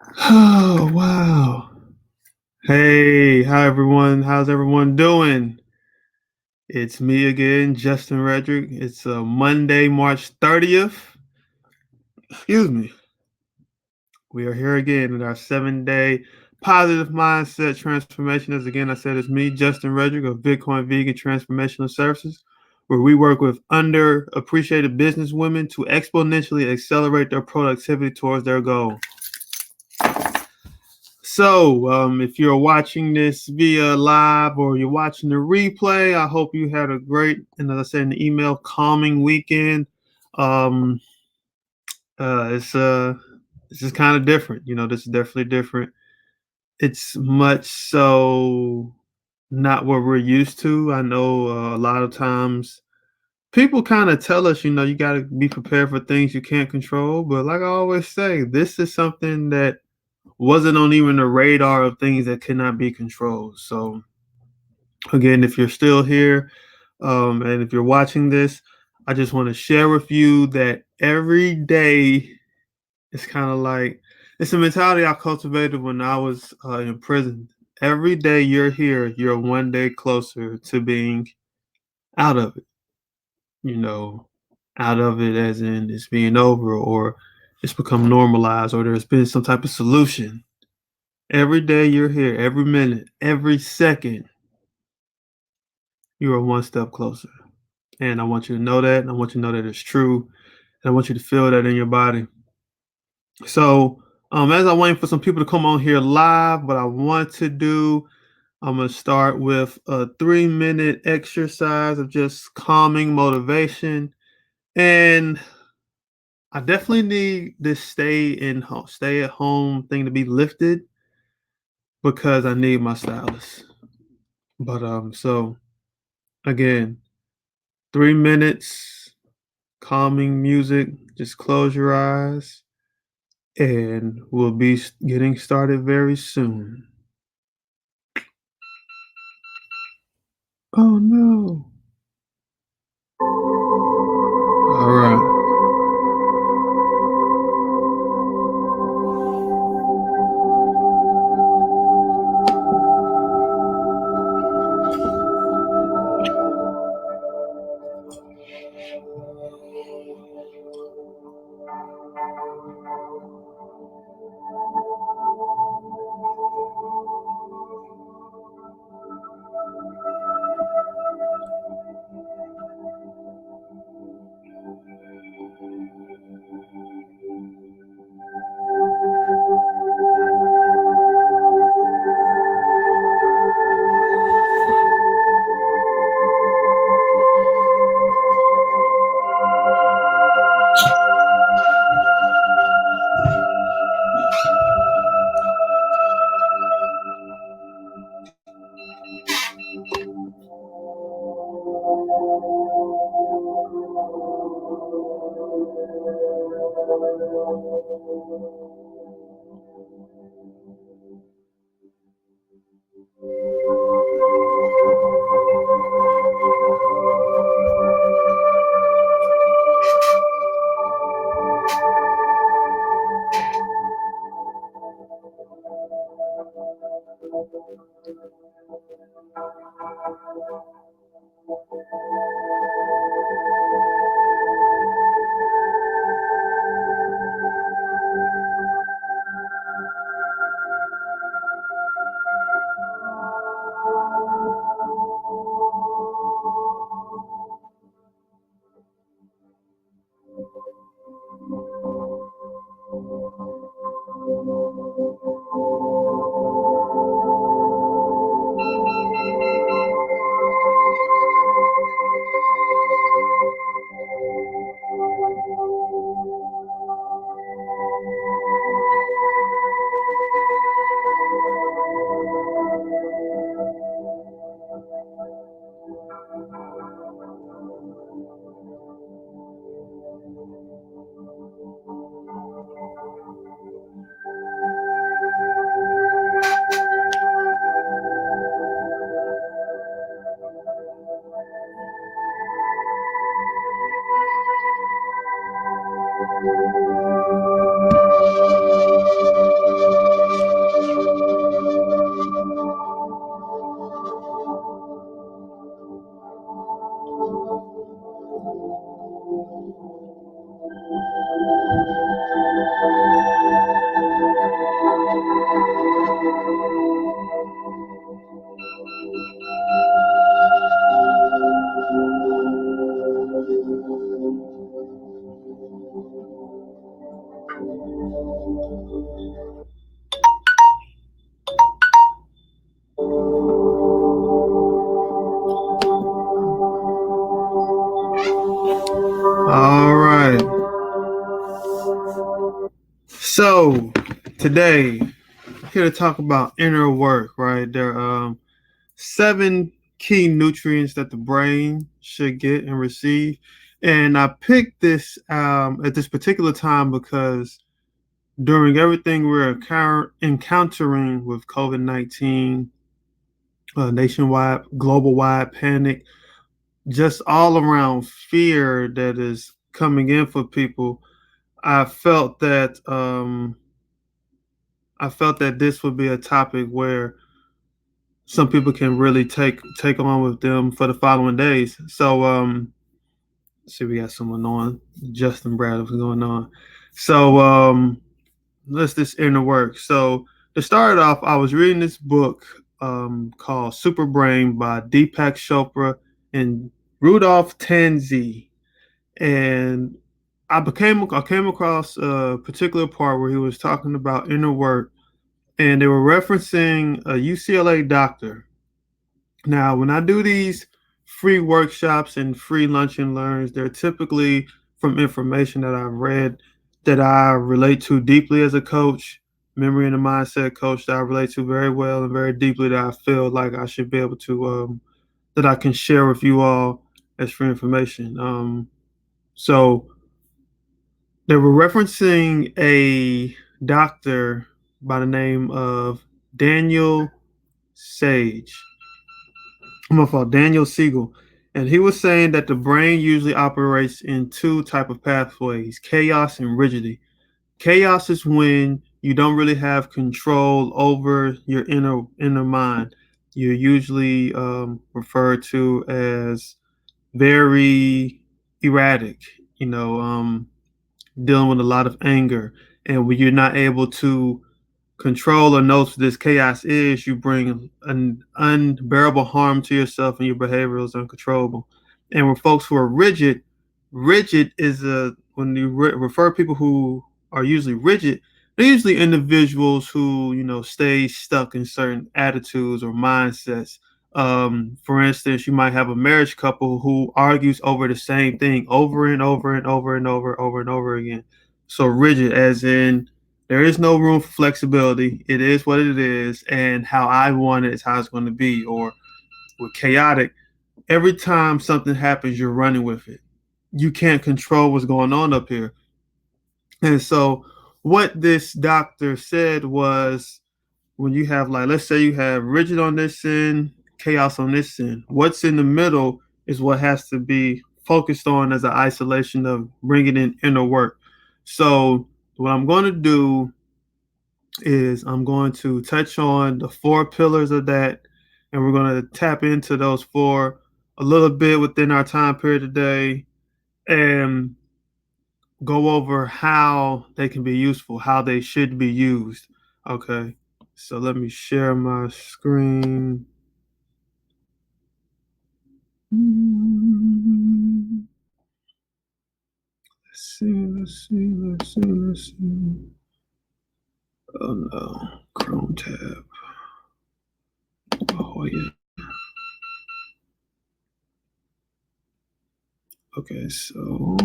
Oh, wow. Hey, how's everyone doing? It's me again, Justin Rhedrick. It's Monday, March 30th. Excuse me. We are here again in our 7-day positive mindset transformation. As again, I said, it's me, Justin Rhedrick of BitcoinVegan Transformational Services, where we work with underappreciated business women to exponentially accelerate their productivity towards their goal. So, if you're watching this via live or you're watching the replay, I hope you had a great, and as I said in the email, calming weekend. Um, it's this is kind of different. This is definitely different. It's much so not what we're used to. I know a lot of times people kind of tell us, you got to be prepared for things you can't control. But like I always say, this is something that wasn't on even the radar of things that could not be controlled. So again, if you're still here, and if you're watching this, I just want to share with you that every day is kind of like it's a mentality I cultivated when I was in prison. Every day you're here, you're one day closer to being out of it. You know, out of it as in it's being over or it's become normalized or there's been some type of solution. Every day you're here, every minute, every second, you are one step closer. And I want you to know that. And I want you to know that it's true. And I want you to feel that in your body. So, as I'm waiting for some people to come on here live, what I want to do, I'm going to start with a 3-minute exercise of just calming motivation. And I definitely need this stay at home thing to be lifted because I need my stylist. But so again, 3 minutes, calming music. Just close your eyes, and we'll be getting started very soon. Oh no! All right. All right. So today, I'm here to talk about inner work, right? There are 7 key nutrients that the brain should get and receive. And I picked this at this particular time because during everything we're encountering with COVID-19, nationwide, global wide panic, just all around fear that is coming in for people, I felt that this would be a topic where some people can really take on with them for the following days. So let's see, we got someone on. Justin Brad, what's going on? So let's this inner work. So to start off, I was reading this book called Super Brain by Deepak Chopra and Rudolph Tanzi, and I came across a particular part where he was talking about inner work, and they were referencing a UCLA doctor. Now, when I do these free workshops and free lunch and learns, they're typically from information that I've read that I relate to deeply as a coach, memory and a mindset coach that I relate to very well and very deeply, that I feel like I should be able to, that I can share with you all as free information. So they were referencing a doctor by the name of Daniel Sage. I'm gonna call Daniel Siegel, and he was saying that the brain usually operates in 2 type of pathways: chaos and rigidity. Chaos is when you don't really have control over your inner mind. You're usually referred to as very erratic. You know, dealing with a lot of anger, and when you're not able to control or knows what this chaos is, you bring an unbearable harm to yourself, and your behavior is uncontrollable. And with folks who are rigid, rigid is when you refer people who are usually rigid, they're usually individuals who stay stuck in certain attitudes or mindsets. For instance, you might have a marriage couple who argues over the same thing over and over and over and over and over again. So rigid, as in there is no room for flexibility. It is what it is, and how I want it is how it's going to be. Or with chaotic, every time something happens, you're running with it. You can't control what's going on up here. And so, what this doctor said was, when you have, like, let's say you have rigid on this end, chaos on this end, what's in the middle is what has to be focused on as an isolation of bringing in inner work. So, what I'm going to do is I'm going to touch on the 4 pillars of that, and we're going to tap into those 4 a little bit within our time period today, and go over how they can be useful, how they should be used. Okay, so let me share my screen. Let's see. Oh no, Chrome tab. Oh yeah. Okay, so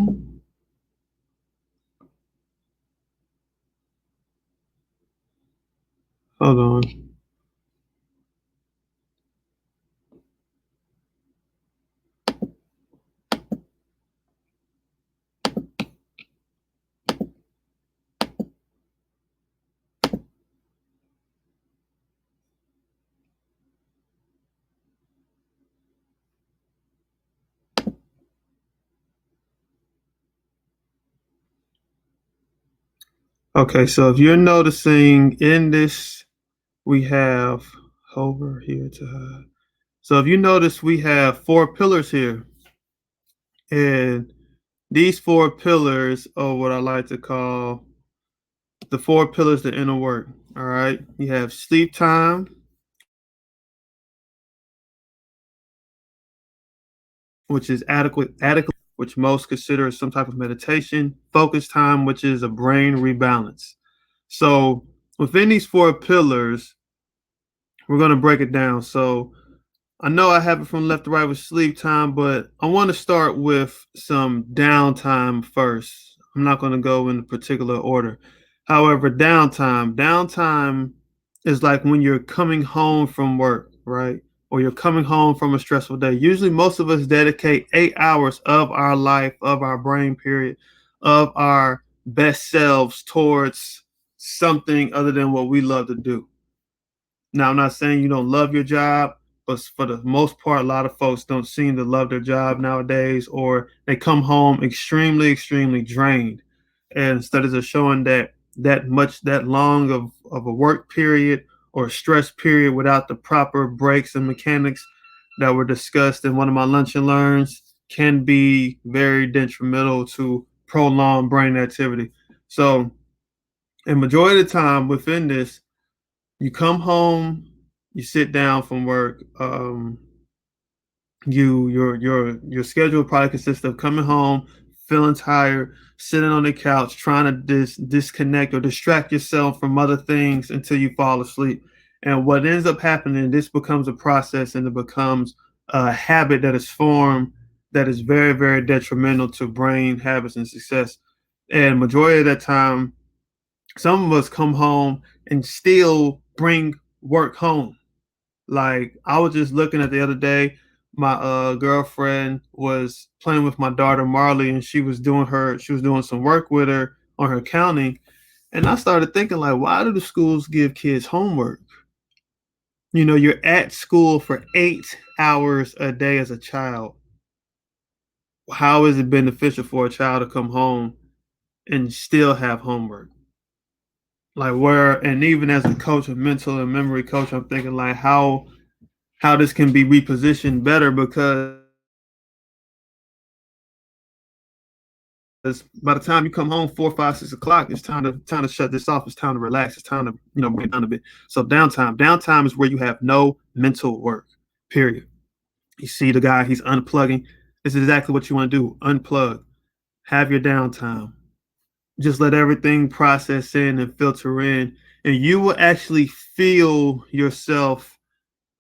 hold on. Okay, so if you're noticing in this, we have hover here to hide. So if you notice, we have 4 pillars here, and these 4 pillars are what I like to call the four pillars to inner work. All right. You have sleep time, which is adequate, which most consider as some type of meditation, focus time, which is a brain rebalance. So within these four pillars, we're going to break it down. So I know I have it from left to right with sleep time, but I want to start with some downtime first. I'm not going to go in a particular order. However, downtime is like when you're coming home from work, right? Or you're coming home from a stressful day. Usually, most of us dedicate 8 hours of our life, of our brain period, of our best selves towards something other than what we love to do. Now, I'm not saying you don't love your job, but for the most part, a lot of folks don't seem to love their job nowadays, or they come home extremely drained. And instead of just showing that long of a work period or a stress period without the proper breaks and mechanics that were discussed in one of my lunch and learns, can be very detrimental to prolonged brain activity. So, a majority of the time within this, you come home, you sit down from work. Your schedule probably consists of coming home, feeling tired, sitting on the couch, trying to disconnect or distract yourself from other things until you fall asleep. And what ends up happening, this becomes a process and it becomes a habit that is formed that is very detrimental to brain habits and success. And majority of that time, some of us come home and still bring work home. Like I was just looking at the other day, my girlfriend was playing with my daughter Marley, and she was doing some work with her on her accounting, and I started thinking like, why do the schools give kids homework? You know, you're at school for 8 hours a day as a child. How is it beneficial for a child to come home and still have homework? Like where, and even as a coach, a mental and memory coach, I'm thinking like how this can be repositioned better, because by the time you come home 4, 5, 6 o'clock, it's time to shut this off. It's time to relax. It's time to bring it down a bit. So downtime is where you have no mental work. Period. You see the guy, he's unplugging. This is exactly what you want to do. Unplug. Have your downtime. Just let everything process in and filter in, and you will actually feel yourself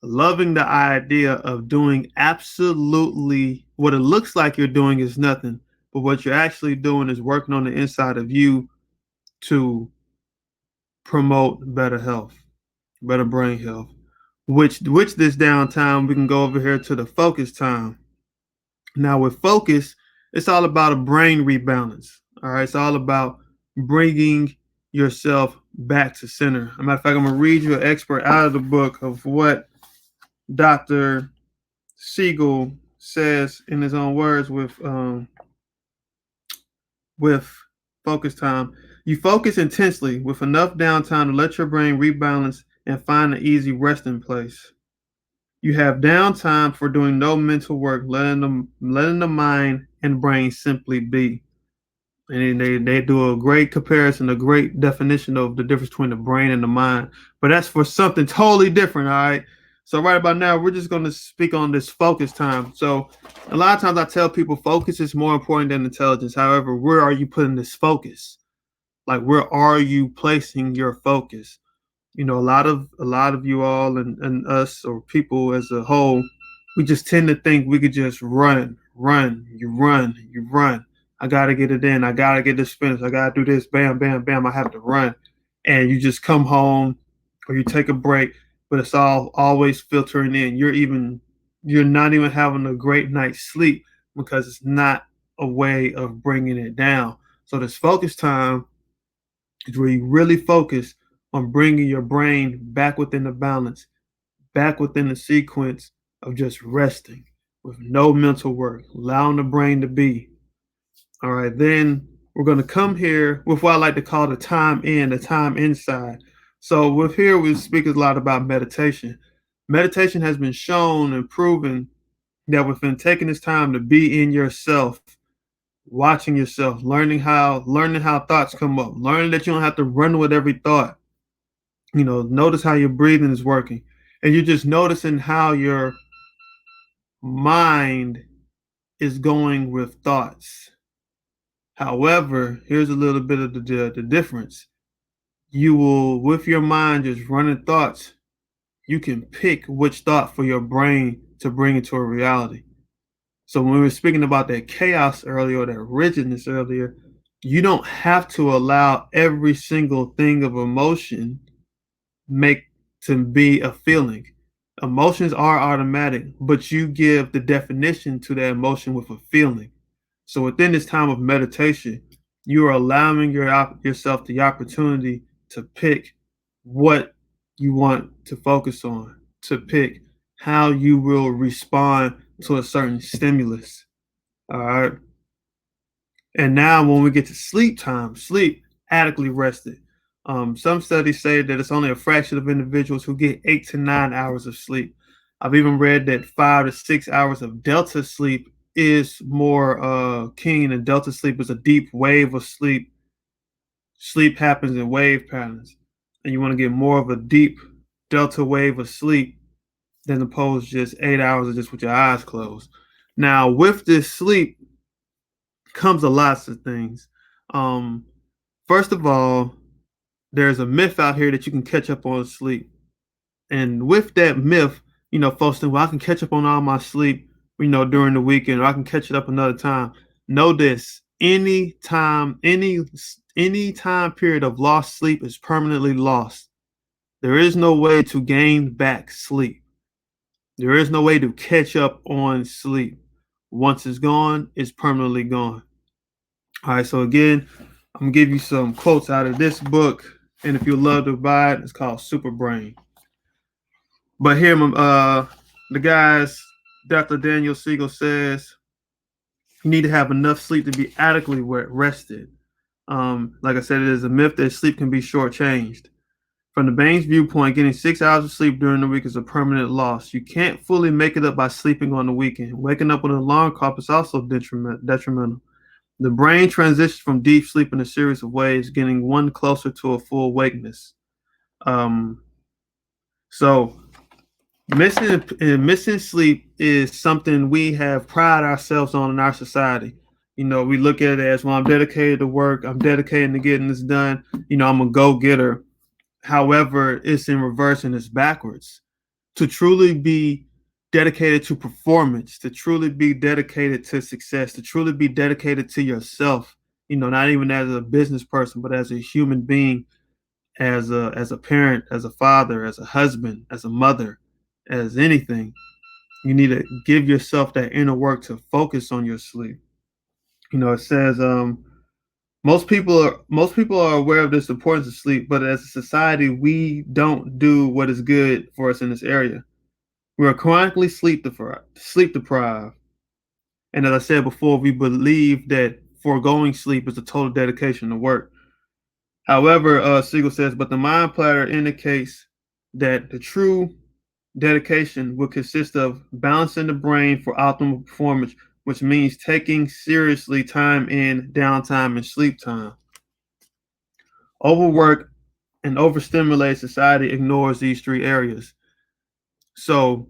loving the idea of doing absolutely what it looks like you're doing is nothing, but what you're actually doing is working on the inside of you to promote better health, better brain health. Which this downtime, we can go over here to the focus time. Now with focus, it's all about a brain rebalance. All right, it's all about bringing yourself back to center. As a matter of fact, I'm gonna read you an expert out of the book of what Dr. Siegel says in his own words with focus time. You focus intensely with enough downtime to let your brain rebalance and find an easy resting place. You have downtime for doing no mental work, letting the mind and brain simply be. And they do a great comparison, a great definition of the difference between the brain and the mind. But that's for something totally different, all right? So right about now, we're just going to speak on this focus time. So a lot of times I tell people focus is more important than intelligence. However, where are you putting this focus? Like where are you placing your focus? You know, a lot of you all and us or people as a whole, we just tend to think we could just run. I gotta get it in. I gotta get this finished. I gotta do this. Bam, bam, bam. I have to run. And you just come home or you take a break, but it's all always filtering in. You're not even having a great night's sleep because it's not a way of bringing it down. So this focus time is where you really focus on bringing your brain back within the balance, back within the sequence of just resting with no mental work, allowing the brain to be. All right, then we're going to come here with what I like to call the time in, the time inside. So with here, we speak a lot about meditation. Meditation has been shown and proven that within taking this time to be in yourself, watching yourself, learning how thoughts come up, learning that you don't have to run with every thought. Notice how your breathing is working, and you're just noticing how your mind is going with thoughts. However, here's a little bit of the difference. You will, with your mind just running thoughts, you can pick which thought for your brain to bring into a reality. So when we were speaking about that chaos earlier, or that rigidness earlier, you don't have to allow every single thing of emotion make to be a feeling. Emotions are automatic, but you give the definition to that emotion with a feeling. So within this time of meditation, you are allowing yourself the opportunity to pick what you want to focus on, to pick how you will respond to a certain stimulus. All right. And now, when we get to sleep time, sleep adequately rested. Some studies say that it's only a fraction of individuals who get 8 to 9 hours of sleep. I've even read that 5 to 6 hours of delta sleep is more keen, and delta sleep is a deep wave of sleep. Sleep happens in wave patterns, and you want to get more of a deep delta wave of sleep than opposed to just 8 hours of just with your eyes closed. Now, with this sleep comes a lots of things. Um, First of all, there's a myth out here that you can catch up on sleep. And with that myth, folks think, well, I can catch up on all my sleep, during the weekend, or I can catch it up another time. Know this: any time period of lost sleep is permanently lost. There is no way to gain back sleep. There is no way to catch up on sleep. Once it's gone, it's permanently gone. All right, so again, I'm gonna give you some quotes out of this book, and if you love to buy it, it's called Super Brain. But here, the guys, Dr. Daniel Siegel says, you need to have enough sleep to be adequately rested. Like I said, it is a myth that sleep can be shortchanged. From the Bain's viewpoint, getting 6 hours of sleep during the week is a permanent loss. You can't fully make it up by sleeping on the weekend. Waking up with an alarm clock is also detrimental. The brain transitions from deep sleep in a series of ways, getting one closer to a full awakeness. Um, so missing sleep is something we have pride ourselves on in our society. We look at it as, well, I'm dedicated to work. I'm dedicated to getting this done. I'm a go-getter. However, it's in reverse and it's backwards. To truly be dedicated to performance, to truly be dedicated to success, to truly be dedicated to yourself, not even as a business person, but as a human being, as a parent, as a father, as a husband, as a mother, as anything, you need to give yourself that inner work to focus on your sleep. It says most people are aware of this importance of sleep, but as a society, we don't do what is good for us in this area. We are chronically sleep deprived. And as I said before, we believe that foregoing sleep is a total dedication to work. However, Siegel says, but the mind platter indicates that the true dedication will consist of balancing the brain for optimal performance, which means taking seriously time in downtime and sleep time. Overwork and overstimulated society ignores these three areas. So,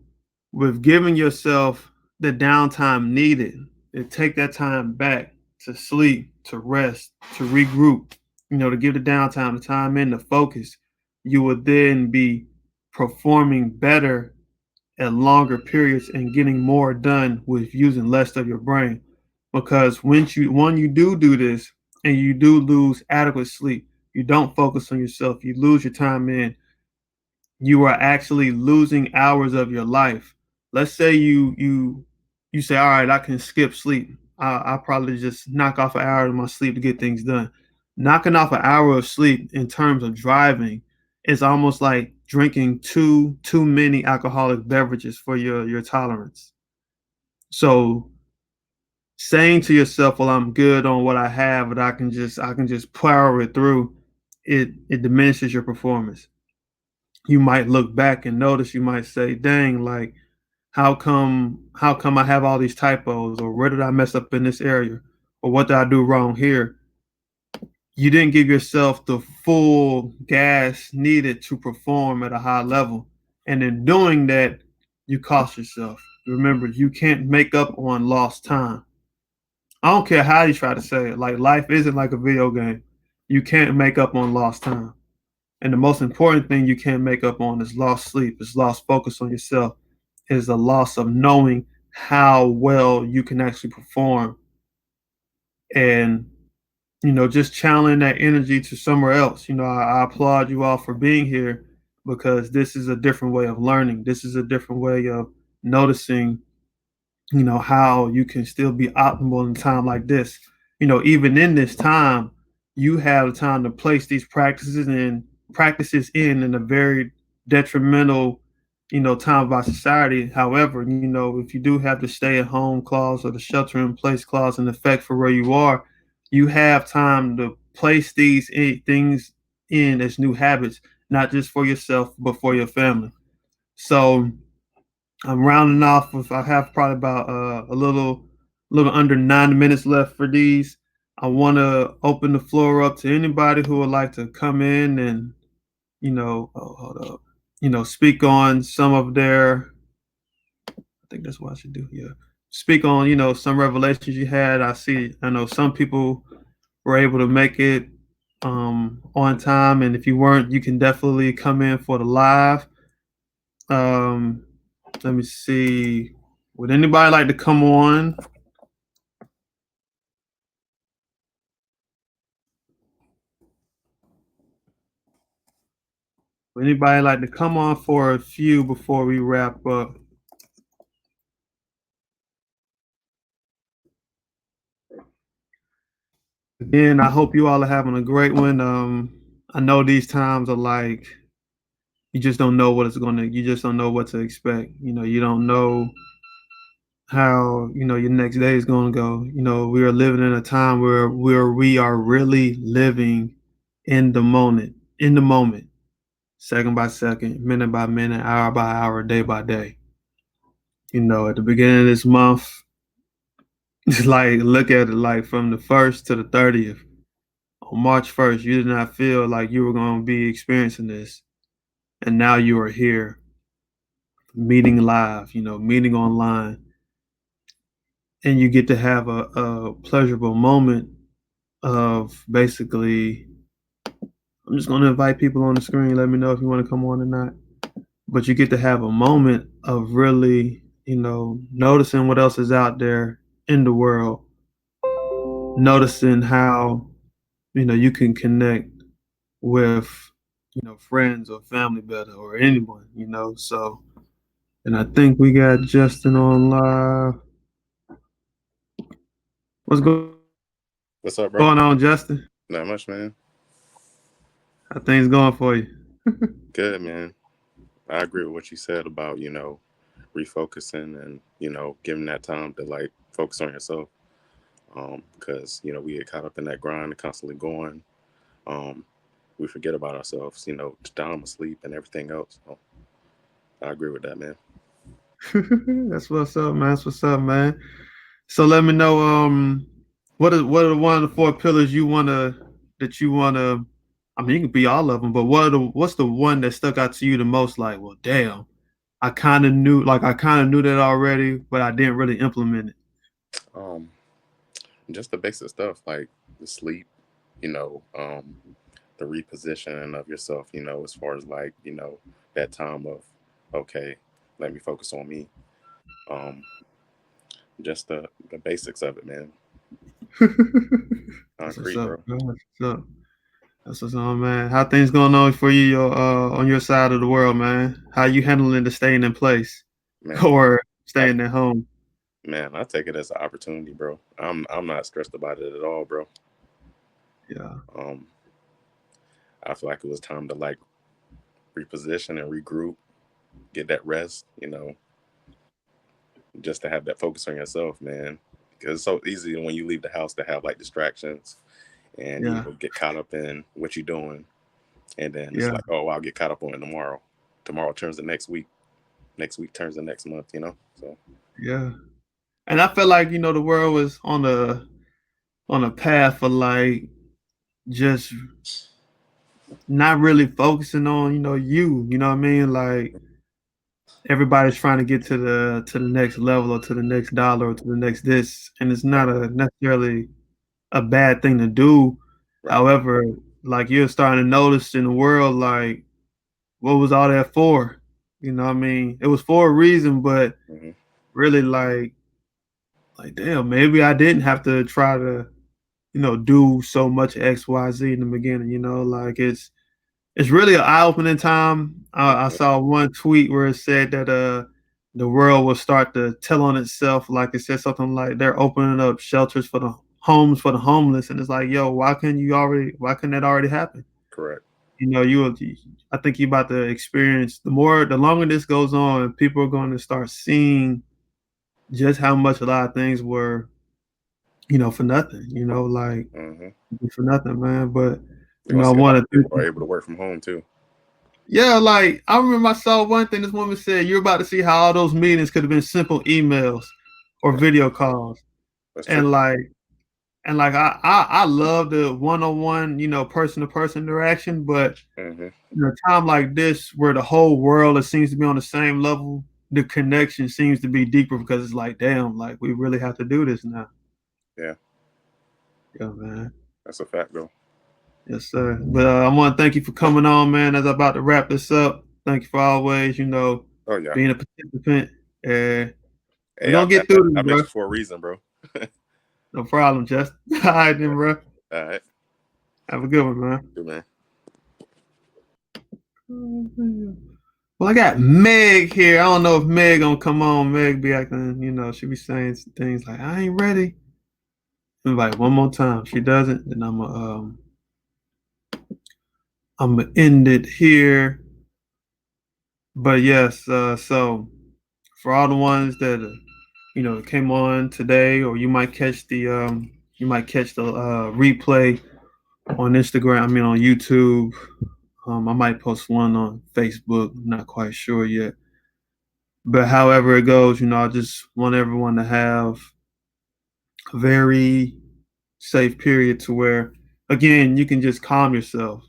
with giving yourself the downtime needed, to take that time back to sleep, to rest, to regroup, to give the downtime, the time in, to focus, you will then be performing better at longer periods and getting more done with using less of your brain. Because when you do this and you do lose adequate sleep, you don't focus on yourself, you lose your time in, you are actually losing hours of your life. Let's say you say, all right, I can skip sleep. I'll probably just knock off an hour of my sleep to get things done. Knocking off an hour of sleep in terms of driving is almost like drinking too many alcoholic beverages for your tolerance. So saying to yourself, well, I'm good on what I have, but I can just power it through, it diminishes your performance. You might look back and notice, you might say, dang, like, how come I have all these typos, or where did I mess up in this area, or what did I do wrong here? You didn't give yourself the full gas needed to perform at a high level. And in doing that, you cost yourself. Remember, you can't make up on lost time. I don't care how you try to say it. Like life isn't like a video game. You can't make up on lost time. And the most important thing you can't make up on is lost sleep, is lost focus on yourself, is the loss of knowing how well you can actually perform. And just channeling that energy to somewhere else. I applaud you all for being here because this is a different way of learning. This is a different way of noticing, how you can still be optimal in a time like this. Even in this time, you have time to place these practices in a very detrimental, time of our society. However, if you do have the stay at home clause or the shelter in place clause in effect for where you are, you have time to place things in as new habits, not just for yourself, but for your family. So I'm rounding off with I have probably about a little under 9 minutes left for these. I want to open the floor up to anybody who would like to come in and hold up, speak on some of their. I think that's what I should do. Yeah, speak on some revelations you had. I know some people were able to make it on time, and if you weren't, you can definitely come in for the live. Um, Let me see. Would anybody like to come on? Would anybody like to come on for a few before we wrap up? Again, I hope you all are having a great one. I know these times are like you just don't know what it's gonna. You just don't know what to expect. You don't know how your next day is gonna go. We are living in a time where we are really living in the moment, second by second, minute by minute, hour by hour, day by day. At the beginning of this month, it's like look at it like from the 1st to the 30th. On March 1st, you did not feel like you were going to be experiencing this. And now you are here, meeting live, meeting online. And you get to have a pleasurable moment of basically, I'm just going to invite people on the screen. Let me know if you want to come on or not. But you get to have a moment of really, noticing what else is out there in the world, noticing how you can connect with friends or family better or anyone. So, and I think we got Justin on live. What's What's up, bro? going on, Justin? Not much, man. How things going for you? Good, man. I agree with what you said about, refocusing and, giving that time to like focus on yourself. Because, we get caught up in that grind and constantly going. Um, we forget about ourselves, time of sleep and everything else. So I agree with that, man. That's what's up, man. That's what's up, man. So let me know what are the one of the four pillars you wanna I mean, you can be all of them, but what's the one that stuck out to you the most? Like, well, damn, I kind of knew that already, but I didn't really implement it. Um, just the basic stuff like the sleep, you know, um, the repositioning of yourself, as far as like, that time of, okay, let me focus on me. Um, just the basics of it, man. That's what's Concrete, up, bro. bro. That's what's up. That's what's on, man. How things going on for you on your side of the world, man? How you handling the staying in place Man, or I staying at home? I take it as an opportunity, bro. I'm not stressed about it at all, bro. Yeah, Um, I feel like it was time to like reposition and regroup, get that rest, just to have that focus on yourself, man. Because it's so easy when you leave the house to have like distractions and yeah, get caught up in what you're doing, and then it's yeah, like, oh, I'll get caught up on it tomorrow. Tomorrow turns the next week. Next week turns the next month. So yeah. And I felt like the world was on on a path of like just not really focusing on, you know what I mean? Like everybody's trying to get to the next level or to the next dollar or to the next this, and it's Right. not a necessarily a bad thing to do. Right. However, like you're starting to notice in the world, like what was all that for? You know what I mean? It was for a reason, but Hmm. really like damn, maybe I didn't have to try to, do so much XYZ in the beginning, like it's really an eye-opening time. I Hmm. saw one tweet where it said that the world will start to tell on itself. Like it said something like they're opening up shelters for the homes for the homeless, and it's like, yo, why couldn't that already happen? Correct. I think you're about to experience the longer this goes on, people are going to start seeing just how much a lot of things were, for nothing, like Hmm. for nothing, man. But You're gonna I see a lot want of to people are able to work from home too. yeah, like I remember I saw one thing this woman said, you're about to see how all those meetings could have been simple emails or Right. video calls. That's true. And like I love the one-on-one, person to person interaction, but Hmm. in a time like this where the whole world it seems to be on the same level, the connection seems to be deeper because it's like, damn, like we really have to do this now. Yeah, Yeah, man. that's a fact though. Yes, sir. But I want to thank you for coming on, man. As I'm about to wrap this up, thank you for always, Oh yeah. being a participant. We're Hey, gonna get through I this, met bro. you for a reason, bro. No problem, Justin. All right, then, bro. All right. Have a good one, man. Good man. Well, I got Meg here. I don't know if Meg gonna come on. Meg be acting, she be saying things like, "I ain't ready." Invite one more time. She doesn't, then I'm gonna end it here. But yes, so for all the ones that came on today, or you might catch the replay on Instagram. I mean on YouTube. I might post one on Facebook. I'm not quite sure yet. But however it goes, I just want everyone to have a very safe period to where, again, you can just calm yourself.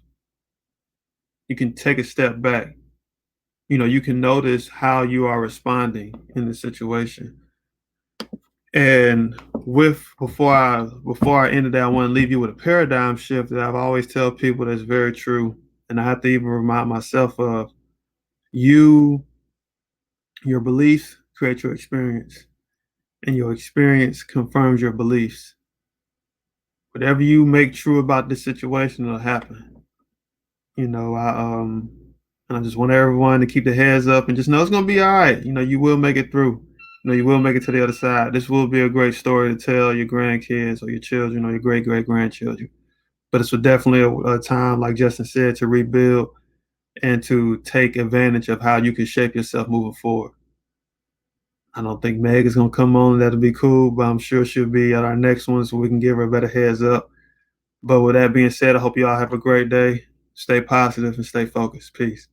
You can take a step back. You can notice how you are responding in the situation. And before I ended that, I want to leave you with a paradigm shift that I've always tell people that's very true, and I have to even remind myself of you. Your beliefs create your experience, and your experience confirms your beliefs. Whatever you make true about this situation, it'll happen. And I just want everyone to keep their heads up and just know it's gonna be all right. You will make it through. You will make it to the other side. This will be a great story to tell your grandkids or your children or your great great grandchildren. But it's definitely a time, like Justin said, to rebuild and to take advantage of how you can shape yourself moving forward. I don't think Meg is gonna come on. That'll be cool, but I'm sure she'll be at our next one, so we can give her a better heads up. But with that being said, I hope y'all have a great day. Stay positive and stay focused. Peace.